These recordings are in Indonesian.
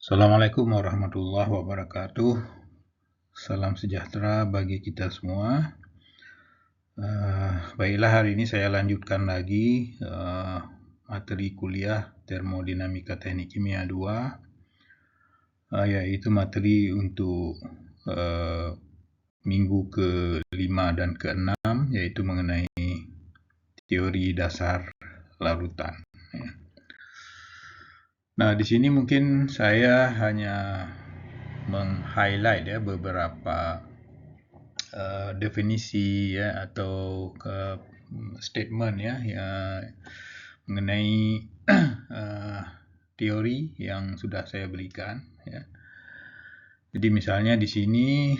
Assalamualaikum warahmatullahi wabarakatuh. Salam sejahtera bagi kita semua. Baiklah, hari ini saya lanjutkan lagi materi kuliah Termodinamika Teknik Kimia 2, yaitu materi untuk minggu ke-5 dan ke-6, yaitu mengenai teori dasar larutan. Nah, di sini mungkin saya hanya meng-highlight beberapa definisi atau statement mengenai teori yang sudah saya berikan. Jadi misalnya di sini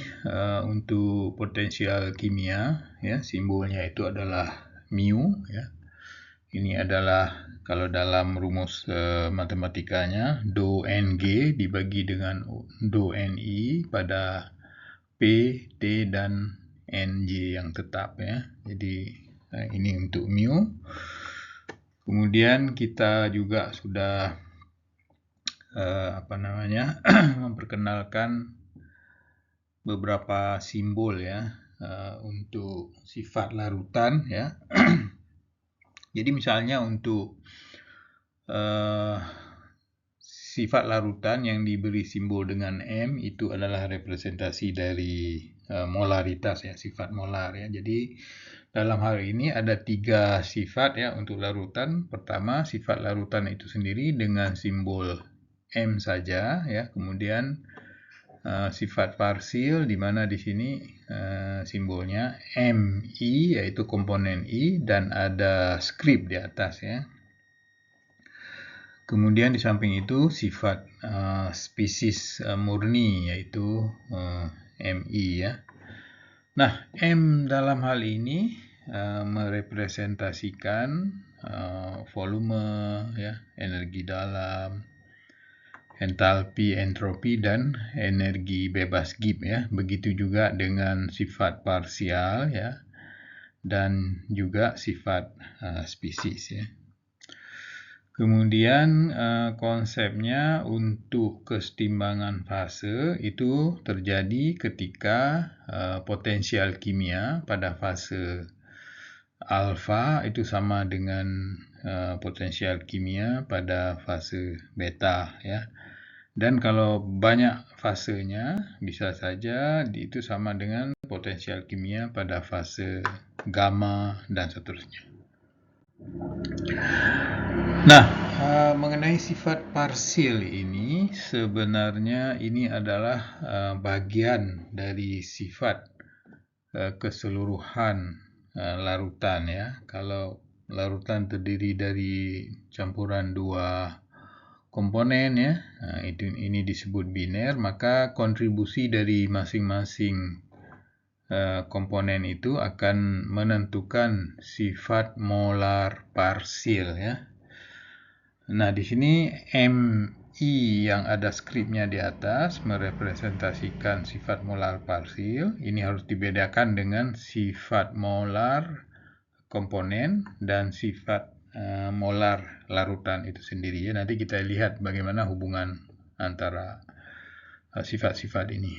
untuk potensial kimia, simbolnya itu adalah mu. Ini adalah kalau dalam rumus matematikanya do Ng dibagi dengan do Ni pada P, T, dan Nj yang tetap. Jadi ini untuk mu. Kemudian kita juga sudah memperkenalkan beberapa simbol untuk sifat larutan. Jadi misalnya untuk sifat larutan yang diberi simbol dengan M itu adalah representasi dari molaritas, sifat molar. Jadi dalam hal ini ada 3 sifat untuk larutan. Pertama, sifat larutan itu sendiri dengan simbol M saja, Kemudian sifat parsil, di mana di sini simbolnya Mi, yaitu komponen I, dan ada skrip di atas. Kemudian di samping itu sifat spesies murni, yaitu Mi. Nah, M dalam hal ini merepresentasikan volume, energi dalam, entalpi, entropi, dan energi bebas Gibbs. Begitu juga dengan sifat parsial, dan juga sifat spesies. Kemudian konsepnya untuk kesetimbangan fase itu terjadi ketika potensial kimia pada fase alfa itu sama dengan potensial kimia pada fase beta. Dan kalau banyak fasenya, bisa saja itu sama dengan potensial kimia pada fase gamma dan seterusnya. Nah, mengenai sifat parsil ini, sebenarnya ini adalah bagian dari sifat keseluruhan larutan. Kalau larutan terdiri dari campuran 2 komponen, ini disebut biner, maka kontribusi dari masing-masing komponen itu akan menentukan sifat molar parsil. Nah, di sini Mi yang ada skripnya di atas merepresentasikan sifat molar parsil. Ini harus dibedakan dengan sifat molar komponen dan sifat molar larutan itu sendiri. Nanti kita lihat bagaimana hubungan antara sifat-sifat ini.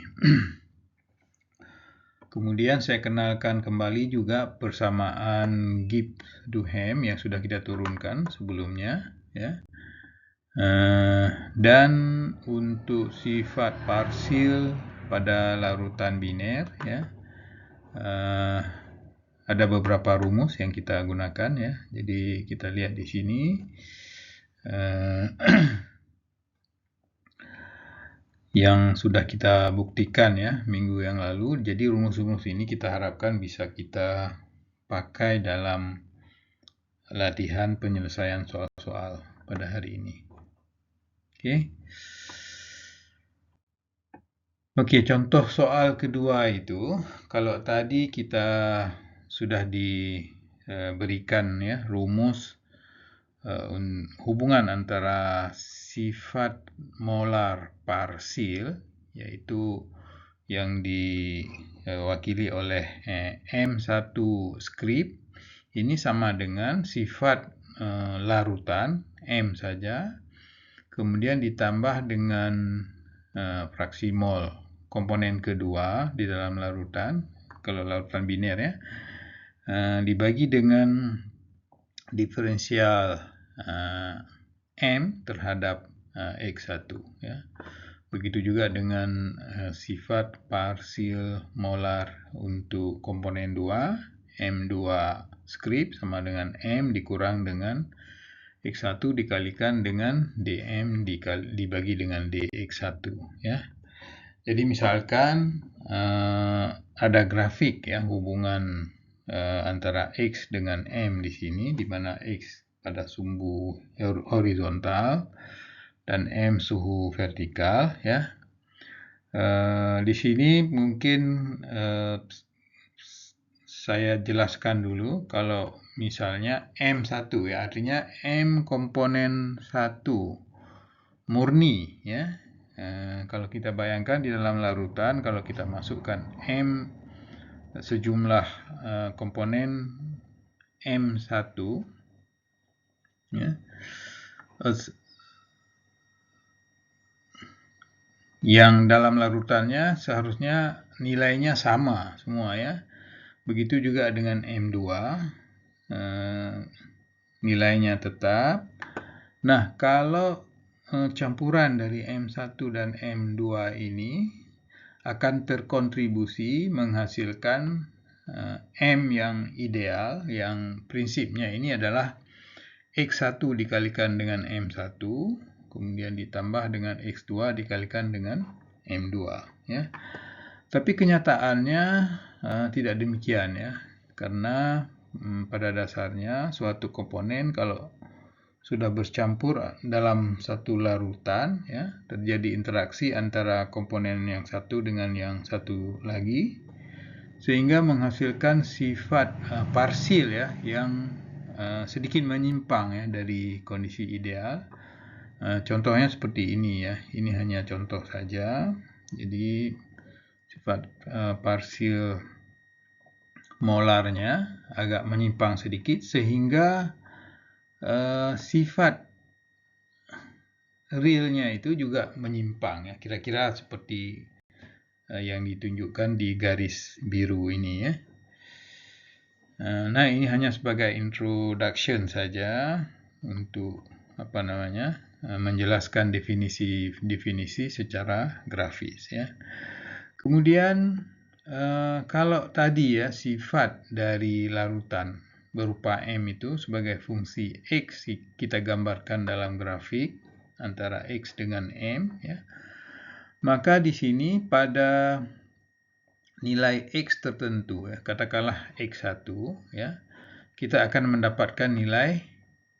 Kemudian saya kenalkan kembali juga persamaan Gibbs-Duhem yang sudah kita turunkan sebelumnya. Dan untuk sifat parsil pada larutan biner, ada beberapa rumus yang kita gunakan. Jadi kita lihat di sini. Yang sudah kita buktikan minggu yang lalu. Jadi rumus-rumus ini kita harapkan bisa kita pakai dalam latihan penyelesaian soal-soal pada hari ini. Oke, contoh soal kedua itu, kalau tadi kita sudah diberikan rumus hubungan antara sifat molar parsil, yaitu yang diwakili oleh M1 skrip, ini sama dengan sifat larutan M saja, kemudian ditambah dengan fraksi mol komponen kedua di dalam larutan, kalau larutan biner ya, dibagi dengan diferensial M terhadap X1 ya. Begitu juga dengan sifat parsial molar untuk komponen 2, M2 script sama dengan M dikurang dengan X1 dikalikan dengan DM dibagi dengan DX1 ya. Jadi misalkan ada grafik ya hubungan antara X dengan M di sini, di mana X pada sumbu horizontal dan M suhu vertikal ya. Di sini mungkin saya jelaskan dulu kalau misalnya M1 ya, artinya M komponen 1 murni ya. Kalau kita bayangkan di dalam larutan, kalau kita masukkan M sejumlah komponen M1 ya, yang dalam larutannya seharusnya nilainya sama semua ya. Begitu juga dengan M2, nilainya tetap. Nah, kalau campuran dari M1 dan M2 ini akan terkontribusi menghasilkan M yang ideal, yang prinsipnya ini adalah X1 dikalikan dengan M1, kemudian ditambah dengan X2 dikalikan dengan M2 ya. Tapi kenyataannya tidak demikian ya, karena pada dasarnya suatu komponen kalau sudah bercampur dalam satu larutan ya, terjadi interaksi antara komponen yang satu dengan yang satu lagi, sehingga menghasilkan sifat parsil ya yang sedikit menyimpang ya dari kondisi ideal. Contohnya seperti ini ya, ini hanya contoh saja. Jadi sifat parsil molarnya agak menyimpang sedikit, sehingga sifat realnya itu juga menyimpang ya, kira-kira seperti yang ditunjukkan di garis biru ini ya. Nah, ini hanya sebagai introduction saja untuk menjelaskan definisi secara grafis ya. Kemudian kalau tadi ya sifat dari larutan berupa M itu sebagai fungsi X kita gambarkan dalam grafik antara X dengan M ya. Maka di sini pada nilai X tertentu ya, katakanlah X1 ya, kita akan mendapatkan nilai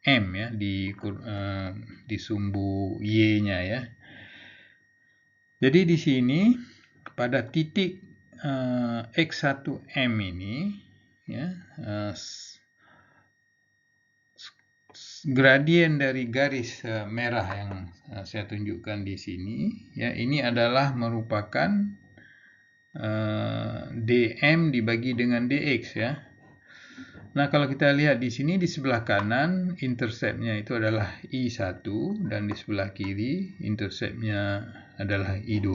M ya di sumbu Y-nya ya. Jadi di sini pada titik X1M ini ya, gradien dari garis merah yang saya tunjukkan di sini ya, ini adalah merupakan dm dibagi dengan dx ya. Nah, kalau kita lihat di sini di sebelah kanan interceptnya itu adalah I1 dan di sebelah kiri interceptnya adalah I2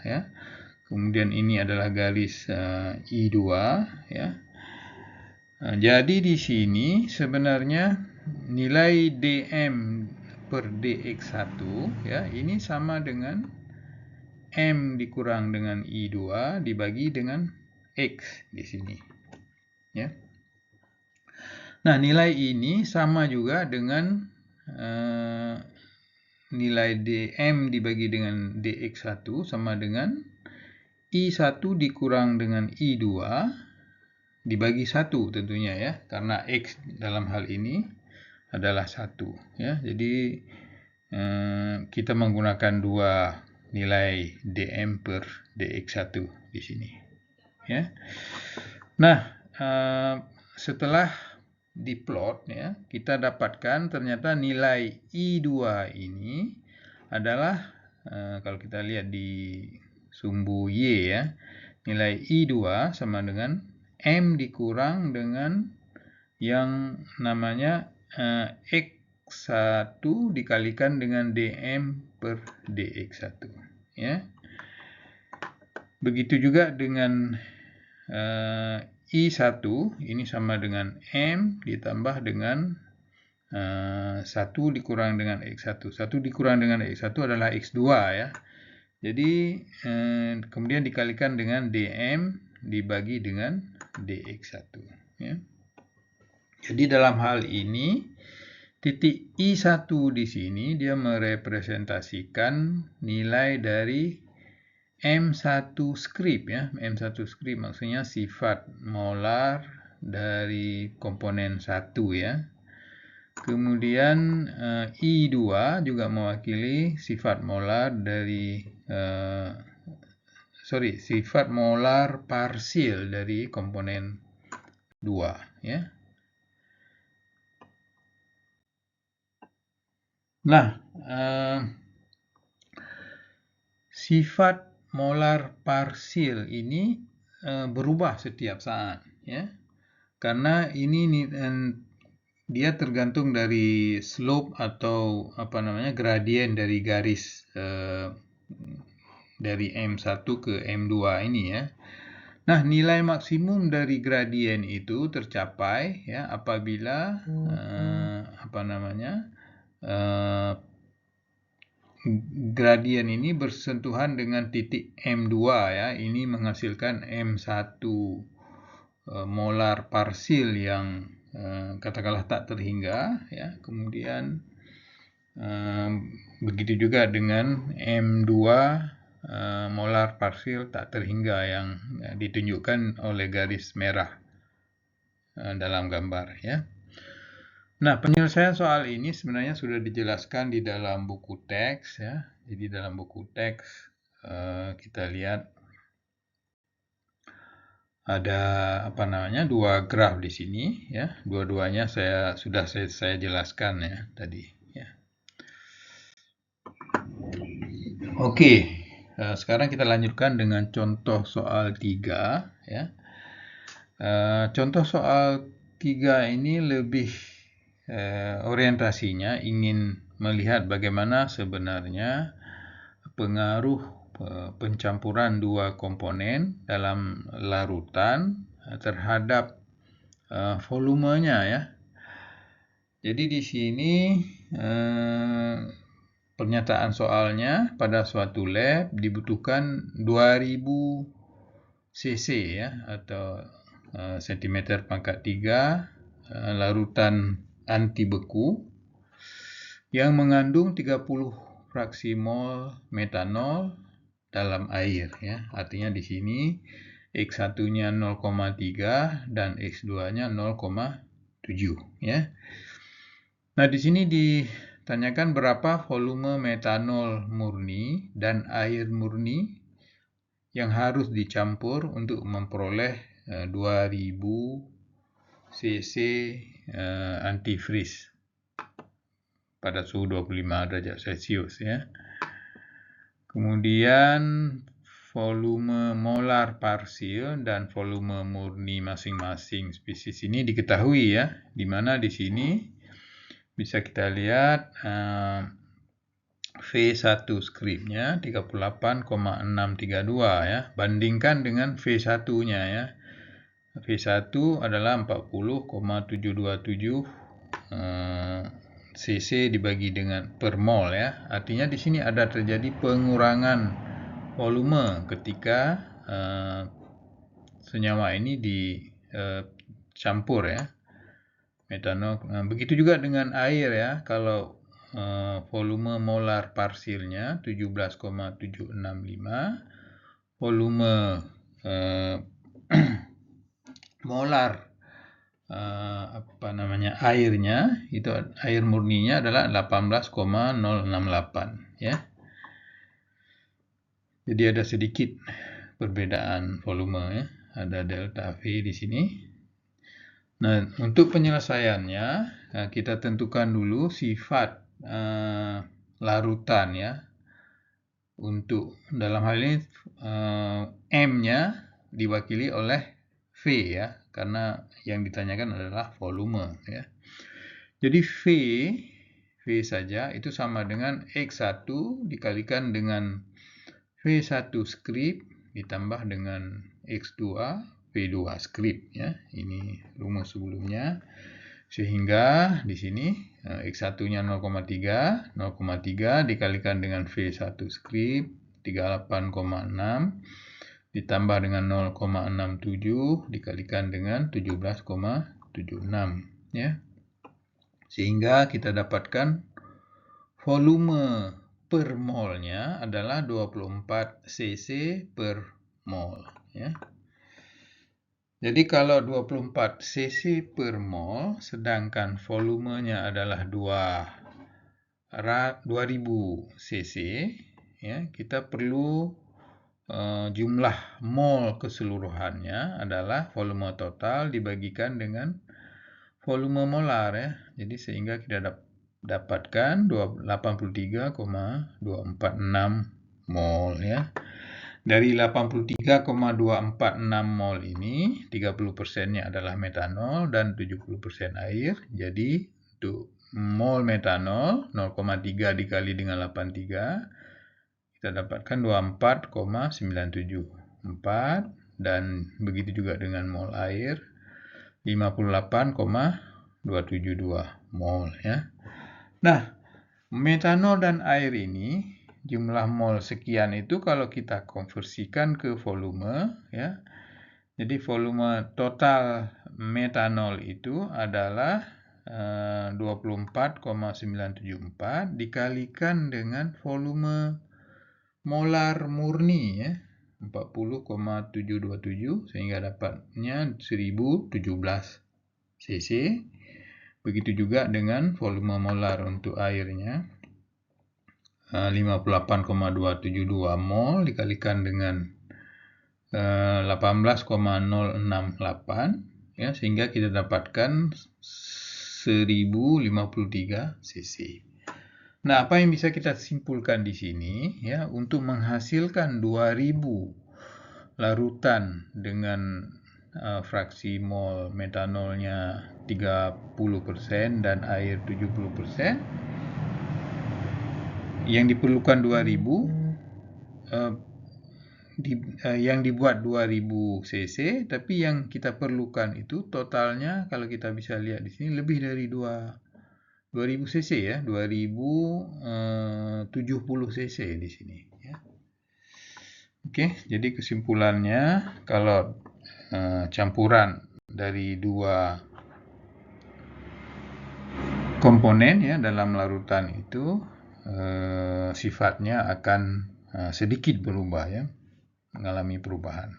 ya. Kemudian ini adalah garis I2 ya. Jadi di sini sebenarnya nilai dm per dx1 ya, ini sama dengan M dikurang dengan I2 dibagi dengan X di sini ya. Nah, nilai ini sama juga dengan nilai dm dibagi dengan dx1 sama dengan I1 dikurang dengan I2 dibagi 1 tentunya ya, karena X dalam hal ini adalah 1 ya. Jadi kita menggunakan dua nilai dm per dx1 di sini ya. Nah, setelah diplot ya, kita dapatkan ternyata nilai I2 ini adalah kalau kita lihat di sumbu Y ya, nilai I2 sama dengan M dikurang dengan yang namanya X dx1 dikalikan dengan dm per dx1. Ya. Begitu juga dengan I1, ini sama dengan M ditambah dengan 1 dikurang dengan X1. 1 dikurang dengan X1 adalah X2 ya. Jadi kemudian dikalikan dengan dm dibagi dengan dx1. Ya. Jadi dalam hal ini, titik I1 di sini dia merepresentasikan nilai dari M1 script ya. M1 script maksudnya sifat molar dari komponen 1 ya. Kemudian I2 juga mewakili sifat molar dari sifat molar parsial dari komponen 2 ya. Nah, sifat molar parsial ini berubah setiap saat ya. Karena ini dia tergantung dari slope atau gradien dari garis dari M1 ke M2 ini ya. Nah, nilai maksimum dari gradien itu tercapai ya apabila gradien ini bersentuhan dengan titik M2 ya. Ini menghasilkan M1 molar parsial yang katakanlah tak terhingga ya. Kemudian begitu juga dengan M2 molar parsial tak terhingga yang ditunjukkan oleh garis merah dalam gambar ya. Nah, penyelesaian soal ini sebenarnya sudah dijelaskan di dalam buku teks ya. Jadi dalam buku teks kita lihat ada dua graf di sini ya. Dua-duanya sudah saya jelaskan ya tadi ya. Oke, sekarang kita lanjutkan dengan contoh soal 3 ya. Contoh soal 3 ini lebih orientasinya ingin melihat bagaimana sebenarnya pengaruh pencampuran dua komponen dalam larutan terhadap volumenya ya. Jadi di sini pernyataan soalnya pada suatu lab dibutuhkan 2000 cc ya atau cm pangkat 3 larutan anti beku yang mengandung 30 fraksi mol metanol dalam air ya. Artinya di sini X1-nya 0,3 dan X2-nya 0,7 ya. Nah, di sini ditanyakan berapa volume metanol murni dan air murni yang harus dicampur untuk memperoleh 2000 cc antifreeze pada suhu 25 derajat Celcius ya. Kemudian volume molar parsial dan volume murni masing-masing spesies ini diketahui ya. Di mana di sini bisa kita lihat V1 scriptnya 38,632 ya. Bandingkan dengan V1-nya ya. V1 adalah 40,727 cc dibagi dengan per mol ya. Artinya di sini ada terjadi pengurangan volume ketika senyawa ini dicampur ya. Metanol. Begitu juga dengan air ya. Kalau volume molar parsialnya 17,765, volume molar airnya itu air murninya adalah 18,068 ya. Jadi ada sedikit perbedaan volume ya. Ada delta V di sini. Nah, untuk penyelesaiannya kita tentukan dulu sifat larutan ya. Untuk dalam hal ini M-nya diwakili oleh V ya, karena yang ditanyakan adalah volume ya. Jadi V V saja, itu sama dengan X1 dikalikan dengan V1 skrip ditambah dengan X2 V2 skrip ya. Ini rumus sebelumnya. Sehingga di sini X1-nya 0,3 dikalikan dengan V1 skrip 38,6 ditambah dengan 0,67 dikalikan dengan 17,76 ya. Sehingga kita dapatkan volume per molnya adalah 24 cc per mol ya. Jadi kalau 24 cc per mol sedangkan volumenya adalah 2000 cc ya, kita perlu jumlah mol keseluruhannya adalah volume total dibagikan dengan volume molar ya. Jadi sehingga kita dapatkan 83,246 mol ya. Dari 83,246 mol ini 30%-nya adalah metanol dan 70% air. Jadi untuk mol metanol 0,3 dikali dengan 83 kita dapatkan 24,974 dan begitu juga dengan mol air 58,272 mol ya. Nah, metanol dan air ini jumlah mol sekian itu kalau kita konversikan ke volume ya. Jadi volume total metanol itu adalah 24,974 dikalikan dengan volume molar murni ya 40,727 sehingga dapatnya 1017 cc. Begitu juga dengan volume molar untuk airnya 58,272 mol dikalikan dengan 18,068 ya, sehingga kita dapatkan 1053 cc. Nah, apa yang bisa kita simpulkan di sini ya, untuk menghasilkan 2000 larutan dengan fraksi mol metanolnya 30% dan air 70%, yang diperlukan 2000 yang dibuat 2000 cc, tapi yang kita perlukan itu totalnya kalau kita bisa lihat di sini lebih dari 2000 cc ya, 2070 cc di sini ya. Oke, jadi kesimpulannya kalau campuran dari dua komponen ya dalam larutan itu sifatnya akan sedikit berubah ya, mengalami perubahan.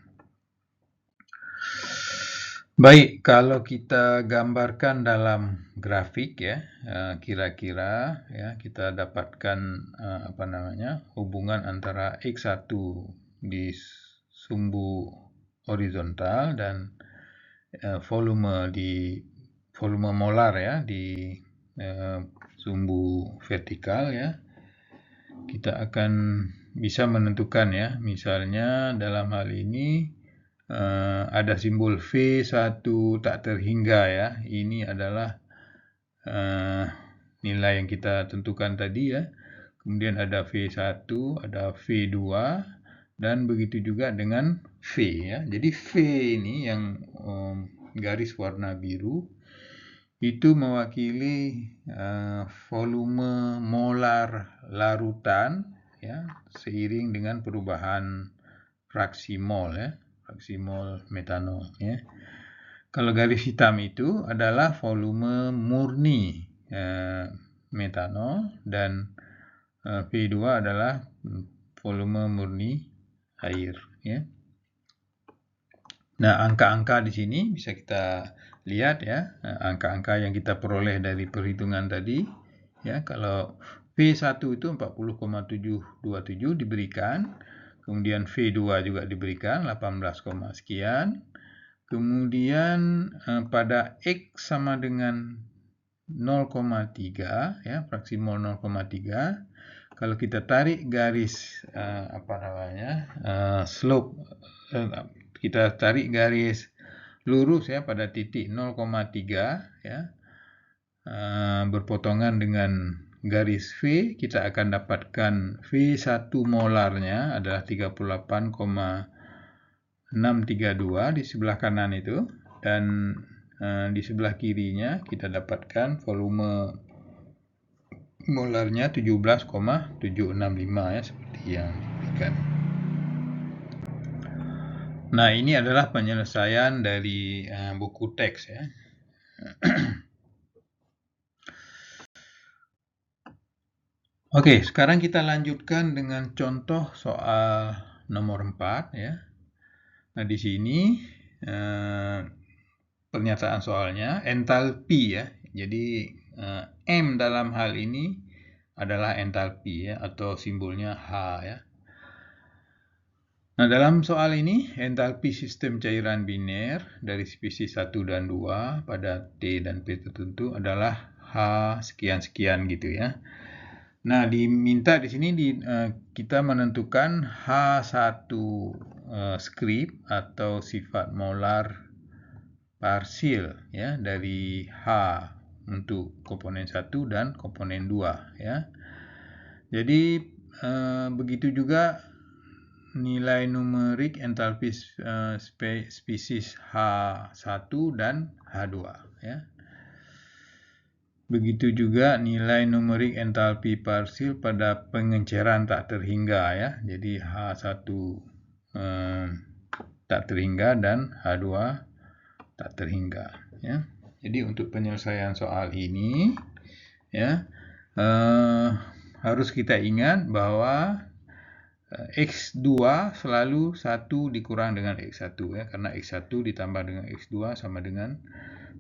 Baik, kalau kita gambarkan dalam grafik ya, kira-kira ya kita dapatkan hubungan antara X1 di sumbu horizontal dan volume molar ya di sumbu vertikal ya. Kita akan bisa menentukan ya, misalnya dalam hal ini ada simbol V1 tak terhingga ya. Ini adalah nilai yang kita tentukan tadi ya. Kemudian ada V1, ada V2 dan begitu juga dengan V ya. Jadi V ini yang garis warna biru itu mewakili volume molar larutan ya, seiring dengan perubahan fraksi mol ya, fraksi mol metanol ya. Kalau garis hitam itu adalah volume murni metanol dan V2 adalah volume murni air ya. Nah, angka-angka di sini bisa kita lihat ya, angka-angka yang kita peroleh dari perhitungan tadi ya. Kalau V1 itu 40,727 diberikan, kemudian V2 juga diberikan 18, sekian. Kemudian pada X sama dengan 0,3 ya, fraksi mol 0,3. Kalau kita tarik garis slope, kita tarik garis lurus ya pada titik 0,3 ya, berpotongan dengan garis V, kita akan dapatkan V1 molarnya adalah 38,632 di sebelah kanan itu, dan di sebelah kirinya kita dapatkan volume molarnya 17,765 ya, seperti yang diberikan. Nah, ini adalah penyelesaian dari buku teks ya. Oke, sekarang kita lanjutkan dengan contoh soal nomor 4 ya. Nah, di sini pernyataan soalnya entalpi ya. Jadi M dalam hal ini adalah entalpi ya, atau simbolnya H ya. Nah, dalam soal ini entalpi sistem cairan biner dari spesies 1 dan 2 pada T dan P tertentu adalah H sekian-sekian gitu ya. Nah, diminta di sini kita menentukan H1 skrip atau sifat molar parsil ya dari H untuk komponen 1 dan komponen 2 ya. Jadi begitu juga nilai numerik entalpi spesies H1 dan H2 ya. Begitu juga nilai numerik entalpi parsil pada pengenceran tak terhingga ya. Jadi H1 tak terhingga dan H2 tak terhingga ya. Jadi untuk penyelesaian soal ini ya harus kita ingat bahwa X2 selalu 1 dikurang dengan X1 ya, karena X1 ditambah dengan X2 sama dengan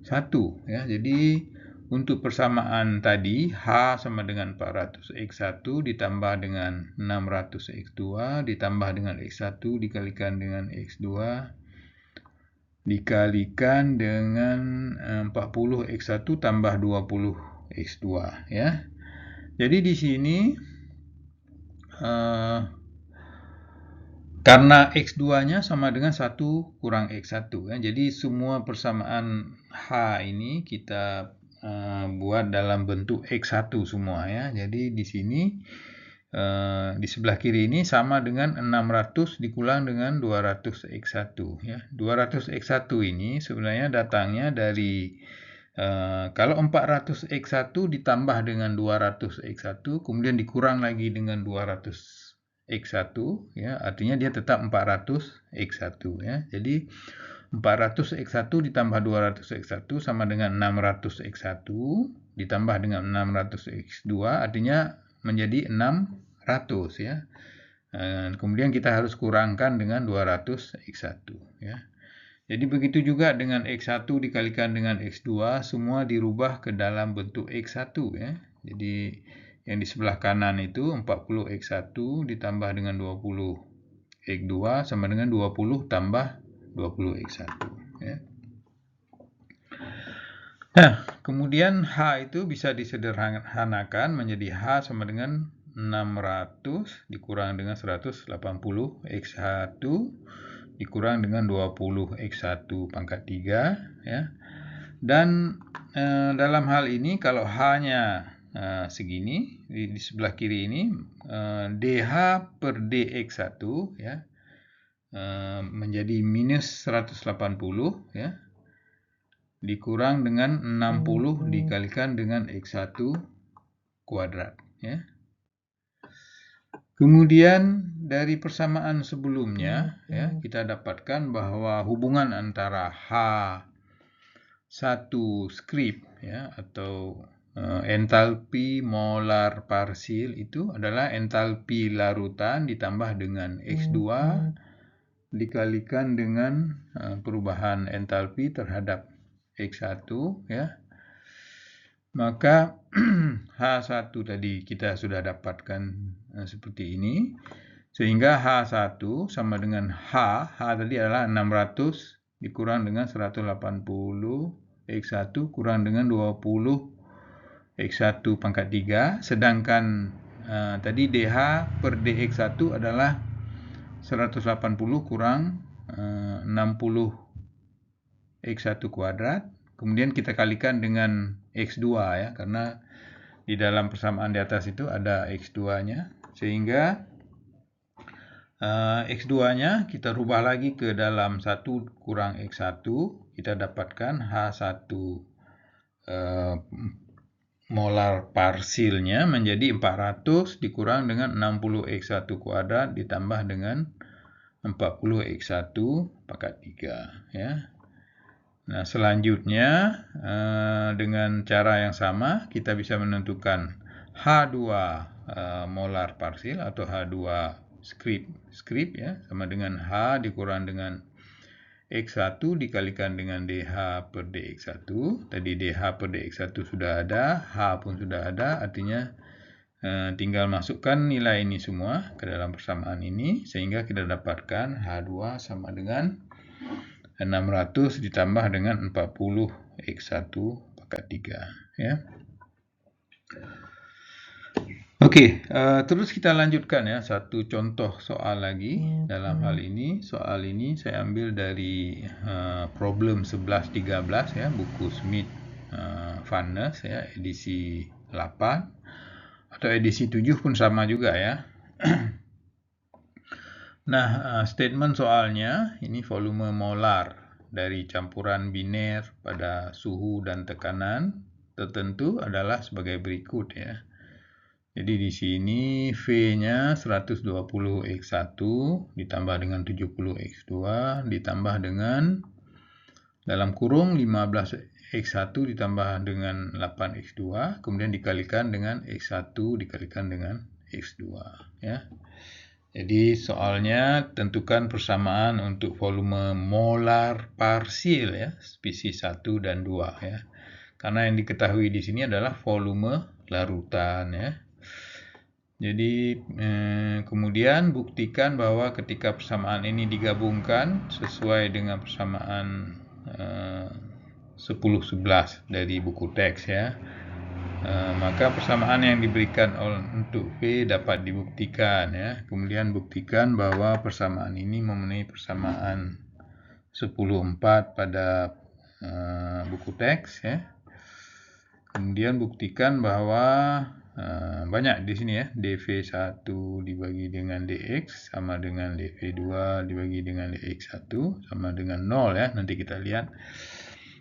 1 ya. Jadi untuk persamaan tadi H sama dengan 400 X1 ditambah dengan 600 X2 ditambah dengan X1 dikalikan dengan X2 dikalikan dengan 40 X1 tambah 20 X2 ya. Jadi di sini karena X2-nya sama dengan 1 kurang X1 ya. Jadi semua persamaan H ini kita buat dalam bentuk X1 semua ya. Jadi di sini di sebelah kiri ini sama dengan 600 dikulang dengan 200 X1 ya. 200 X1 ini sebenarnya datangnya dari kalau 400 X1 ditambah dengan 200 X1 kemudian dikurang lagi dengan 200 X1 ya, artinya dia tetap 400 X1 ya. Jadi 400 X1 ditambah 200 X1 sama dengan 600 X1 ditambah dengan 600 X2 artinya menjadi 600 ya. Kemudian kita harus kurangkan dengan 200 X1 ya. Jadi begitu juga dengan X1 dikalikan dengan X2 semua dirubah ke dalam bentuk X1 ya. Jadi yang di sebelah kanan itu 40 X1 ditambah dengan 20 X2 sama dengan 20 tambah 20 X1 ya. Nah, kemudian H itu bisa disederhanakan menjadi H sama dengan 600 dikurang dengan 180 X1 dikurang dengan 20 X1 pangkat 3 ya. Dan dalam hal ini kalau H-nya segini di sebelah kiri ini DH per DX1 ya menjadi minus 180 ya dikurang dengan 60 dikalikan dengan X1 kuadrat ya. Kemudian dari persamaan sebelumnya ya kita dapatkan bahwa hubungan antara H1 skrip ya atau entalpi molar parsil itu adalah entalpi larutan ditambah dengan X2 dikalikan dengan perubahan entalpi terhadap X1 ya. Maka H1 tadi kita sudah dapatkan seperti ini. Sehingga H1 sama dengan H tadi adalah 600 dikurang dengan 180 X1 kurang dengan 20 X1 pangkat 3, sedangkan tadi DH per DX1 adalah 180 kurang 60 X1 kuadrat, kemudian kita kalikan dengan X2 ya, karena di dalam persamaan di atas itu ada X2-nya, sehingga X2-nya kita rubah lagi ke dalam 1 kurang X1, kita dapatkan H1 molar parsilnya menjadi 400 dikurang dengan 60X1 kuadrat ditambah dengan 40X1 pangkat 3 ya. Nah, selanjutnya dengan cara yang sama kita bisa menentukan H2 molar parsil atau H2 script ya, sama dengan H dikurang dengan X1 dikalikan dengan DH per DX1. Tadi DH per DX1 sudah ada, H pun sudah ada, artinya tinggal masukkan nilai ini semua ke dalam persamaan ini, sehingga kita dapatkan H2 sama dengan 600 ditambah dengan 40X1 pangkat 3 ya. Oke, terus kita lanjutkan ya, satu contoh soal lagi. Dalam hal ini, soal ini saya ambil dari problem 11-13 ya, buku Smith Furness ya, edisi 8 atau edisi 7 pun sama juga ya. Nah, statement soalnya ini volume molar dari campuran biner pada suhu dan tekanan tertentu adalah sebagai berikut ya. Jadi di sini V-nya 120X1 ditambah dengan 70X2 ditambah dengan dalam kurung 15X1 ditambah dengan 8X2 kemudian dikalikan dengan X1 dikalikan dengan X2 ya. Jadi soalnya tentukan persamaan untuk volume molar parsil ya, spesies 1 dan 2 ya. Karena yang diketahui di sini adalah volume larutan ya. Jadi kemudian buktikan bahwa ketika persamaan ini digabungkan sesuai dengan persamaan 10-11 dari buku teks ya, maka persamaan yang diberikan untuk V dapat dibuktikan ya. Kemudian buktikan bahwa persamaan ini memenuhi persamaan 10-4 pada buku teks ya. Kemudian buktikan bahwa banyak di sini ya, dV1 dibagi dengan dx sama dengan dV2 dibagi dengan dx1 sama dengan 0 ya, nanti kita lihat.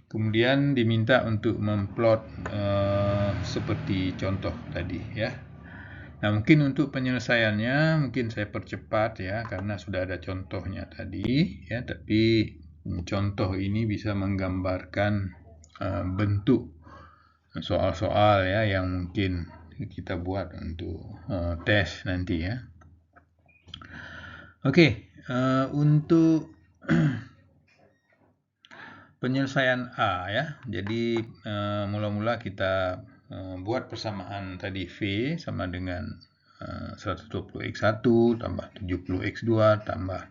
Kemudian diminta untuk memplot seperti contoh tadi ya. Nah, mungkin untuk penyelesaiannya mungkin saya percepat ya, karena sudah ada contohnya tadi ya, tapi contoh ini bisa menggambarkan bentuk soal-soal ya yang mungkin kita buat untuk tes nanti ya. Oke, untuk penyelesaian A ya. Jadi mula-mula kita buat persamaan tadi V sama dengan 120X1 tambah 70X2 tambah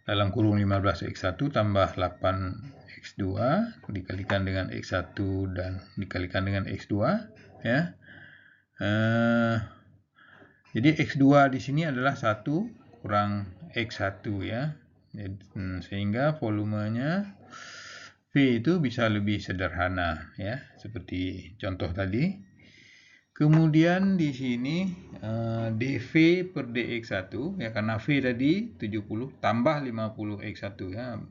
dalam kurung 15X1 tambah 8X2 dikalikan dengan X1 dan dikalikan dengan X2 ya. Jadi X2 di sini adalah 1 kurang X1 ya. Sehingga volumenya V itu bisa lebih sederhana ya, seperti contoh tadi. Kemudian di sini dV per dx1 ya, karena V tadi 70 tambah 50x1 ya.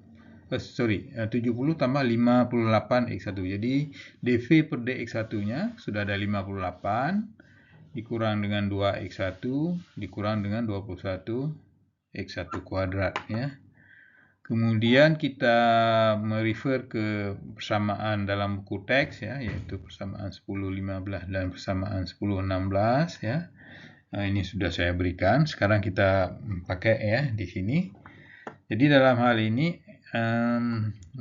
70 tambah 58x1. Jadi dV per dx1-nya sudah ada 58 dikurang dengan 2x1 dikurang dengan 21x1 kuadrat ya. Kemudian kita merefer ke persamaan dalam buku teks ya, yaitu persamaan 10-15 dan persamaan 10-16 ya. Nah, ini sudah saya berikan. Sekarang kita pakai ya di sini. Jadi dalam hal ini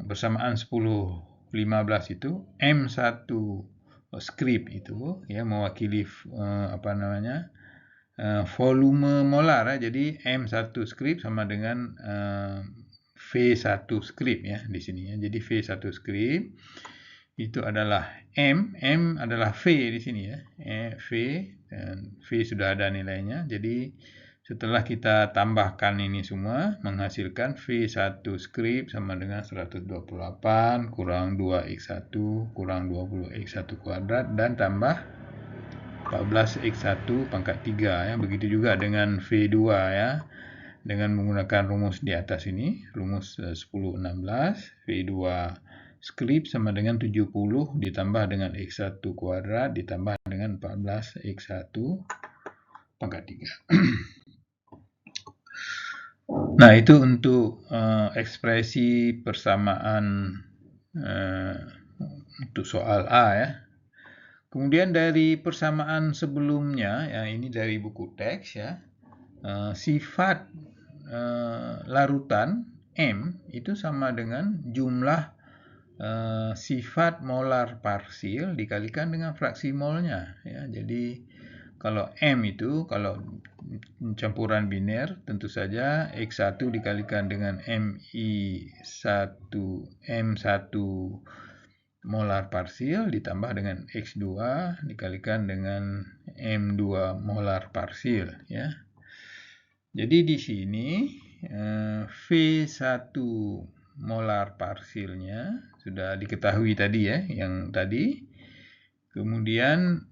persamaan 10-15 itu M1 script itu ya mewakili volume molar ya. Jadi M1 script sama dengan V1 script ya di sini ya. Jadi V1 script itu adalah M adalah V di sini ya. V dan V sudah ada nilainya. Jadi setelah kita tambahkan ini semua menghasilkan V1 script sama dengan 128 kurang 2x1 kurang 20x1 kuadrat dan tambah 14x1 pangkat 3 ya. Begitu juga dengan V2 ya. Dengan menggunakan rumus di atas ini, rumus 1016, V2 skrip sama dengan 70 ditambah dengan x1 kuadrat ditambah dengan 14x1 pangkat 3. Nah, itu untuk ekspresi persamaan untuk soal A ya. Kemudian dari persamaan sebelumnya, ya ini dari buku teks ya, sifat larutan M itu sama dengan jumlah sifat molar parsil dikalikan dengan fraksi molnya ya. Jadi kalau M itu, kalau campuran biner, tentu saja X1 dikalikan dengan Mi1 M1 molar parsil ditambah dengan X2 dikalikan dengan M2 molar parsil ya. Jadi di sini V1 molar parsilnya sudah diketahui tadi ya, yang tadi. Kemudian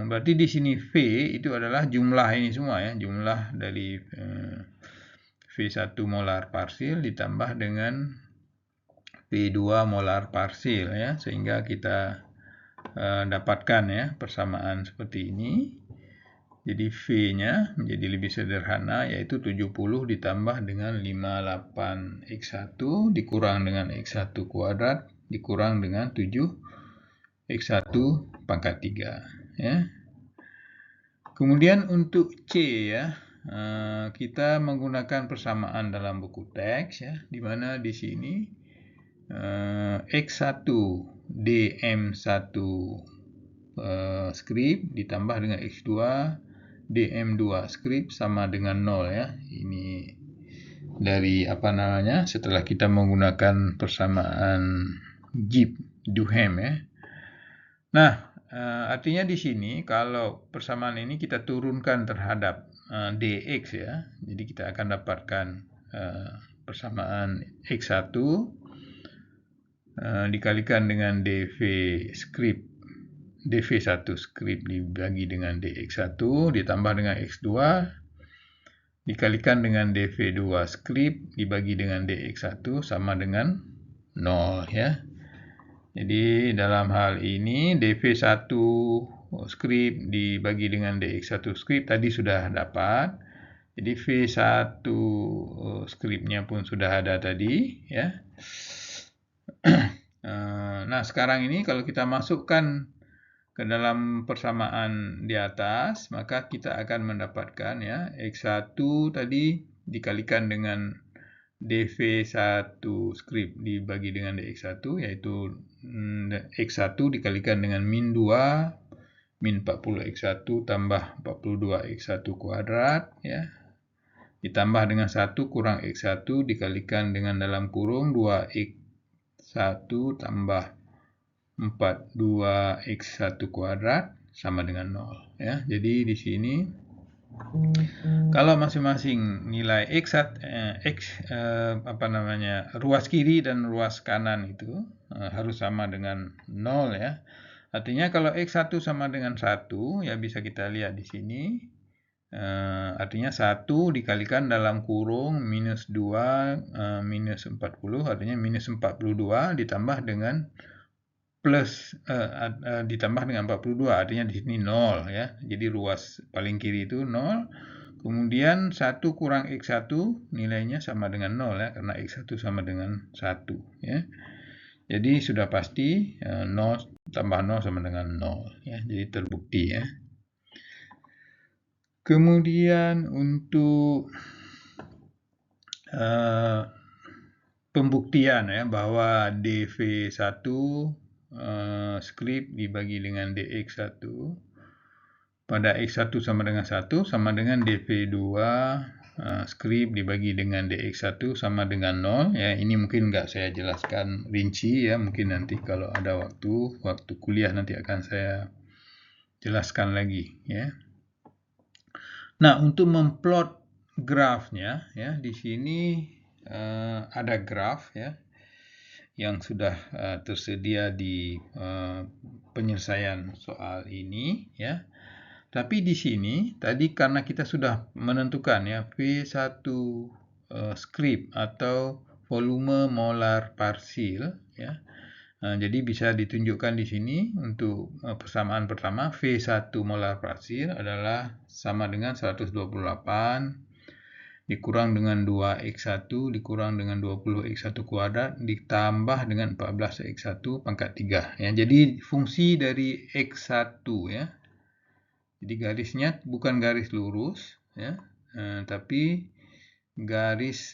berarti di sini V itu adalah jumlah ini semua ya, jumlah dari V1 molar parsil ditambah dengan V2 molar parsil ya, sehingga kita dapatkan ya persamaan seperti ini. Jadi V-nya menjadi lebih sederhana, yaitu 70 ditambah dengan 58x1 dikurang dengan x1 kuadrat dikurang dengan 7x1 pangkat 3 ya. Kemudian untuk C ya, kita menggunakan persamaan dalam buku teks ya, di mana di sini X1 DM1 skrip ditambah dengan X2 DM2 skrip sama dengan 0 ya. Ini dari setelah kita menggunakan persamaan Duhem ya. Nah, artinya di sini kalau persamaan ini kita turunkan terhadap dx ya. Jadi kita akan dapatkan persamaan X1 dikalikan dengan dv1 skrip dibagi dengan dx1 ditambah dengan x2 dikalikan dengan dv2 skrip dibagi dengan dx1 sama dengan 0 ya. Jadi dalam hal ini dv1 skrip dibagi dengan dx1 skrip tadi sudah dapat. Jadi v1 skripnya pun sudah ada tadi ya. Nah, sekarang ini kalau kita masukkan ke dalam persamaan di atas, maka kita akan mendapatkan ya X1 tadi dikalikan dengan dv1 skrip dibagi dengan dx1, yaitu X1 dikalikan dengan min 2 min 40x1 tambah 42x1 kuadrat ya, ditambah dengan 1 kurang x1 dikalikan dengan dalam kurung 2x1 tambah 42x1 kuadrat sama dengan 0 ya. Jadi di sini kalau masing-masing nilai ruas kiri dan ruas kanan itu harus sama dengan 0 ya. Artinya kalau x1 sama dengan 1 ya, bisa kita lihat di sini. Artinya 1 dikalikan dalam kurung minus 2 minus 40, artinya minus 42 ditambah dengan plus ditambah dengan 42, artinya di sini 0 ya. Jadi ruas paling kiri itu 0. Kemudian 1 kurang X1 nilainya sama dengan 0 ya, karena X1 sama dengan 1 ya. Jadi sudah pasti 0 tambah 0 sama dengan 0 ya. Jadi terbukti ya. Kemudian untuk pembuktian ya, bahwa dv1 skrip dibagi dengan dx1 pada x1 sama dengan 1 sama dengan dv2 skrip dibagi dengan dx1 sama dengan 0 ya. Ini mungkin nggak saya jelaskan rinci ya, mungkin nanti kalau ada waktu kuliah nanti akan saya jelaskan lagi ya. Nah, untuk memplot grafnya ya, di sini ada graf ya yang sudah tersedia di penyelesaian soal ini ya. Tapi di sini tadi karena kita sudah menentukan ya V1 script atau volume molar parsil ya. Jadi bisa ditunjukkan di sini untuk persamaan pertama V1 molar parsil adalah sama dengan 128 dikurang dengan 2x1 dikurang dengan 20x1 kuadrat ditambah dengan 14x1 pangkat 3 ya. Jadi fungsi dari x1 ya. Jadi garisnya bukan garis lurus ya, tapi garis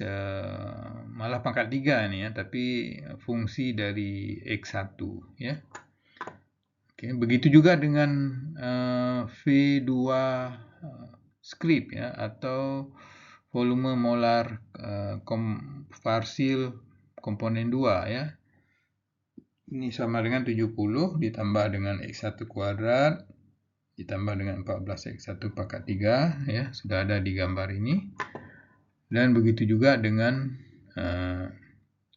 malah pangkat 3 nih ya, tapi fungsi dari x1 ya. Oke, begitu juga dengan V2 script ya atau volume molar parsil komponen 2 ya. Ini sama dengan 70 ditambah dengan x1 kuadrat ditambah dengan 14x1 pangkat 3 ya, sudah ada di gambar ini. Dan begitu juga dengan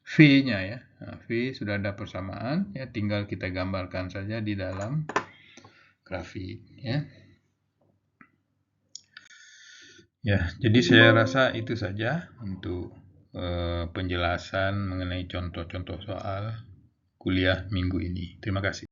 V-nya ya. V sudah ada persamaan ya, tinggal kita gambarkan saja di dalam grafik ya. Ya, jadi saya rasa itu saja untuk penjelasan mengenai contoh-contoh soal kuliah minggu ini. Terima kasih.